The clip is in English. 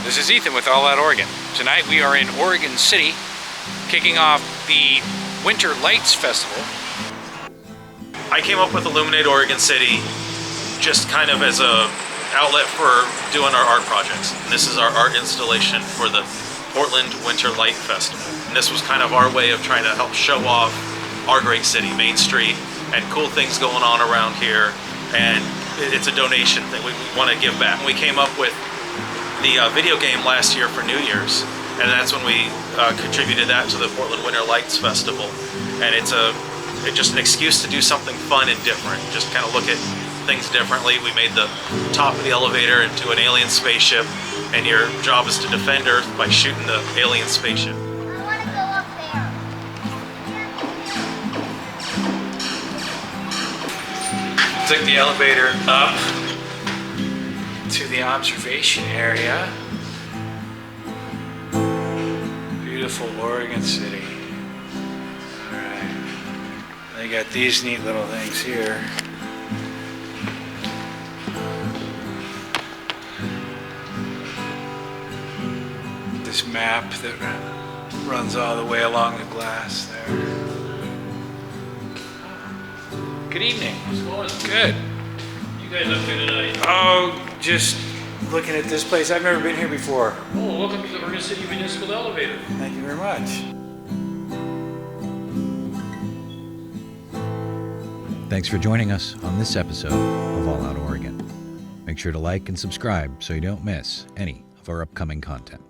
This is Ethan with All Out Oregon. Tonight we are in Oregon City, kicking off the Winter Lights Festival. I came up with Illuminate Oregon City just kind of as a outlet for doing our art projects. And this is our art installation for the Portland Winter Light Festival. And this was kind of our way of trying to help show off our great city, Main Street, and cool things going on around here. And it's a donation thing. We want to give back. We came up with the video game last year for New Year's, and that's when we contributed that to the Portland Winter Lights Festival. And it's just an excuse to do something fun and different, just kind of look at things differently. We made the top of the elevator into an alien spaceship, and your job is to defend Earth by shooting the alien spaceship. I want to go up there. Took the elevator up to the observation area. Beautiful Oregon City. Alright. They got these neat little things here. This map that runs all the way along the glass there. Good evening. What's going on? Good. You guys up here tonight? Oh, just looking at this place. I've never been here before. Oh, welcome to the Oregon City Municipal Elevator. Thank you very much. Thanks for joining us on this episode of All Out Oregon. Make sure to like and subscribe so you don't miss any of our upcoming content.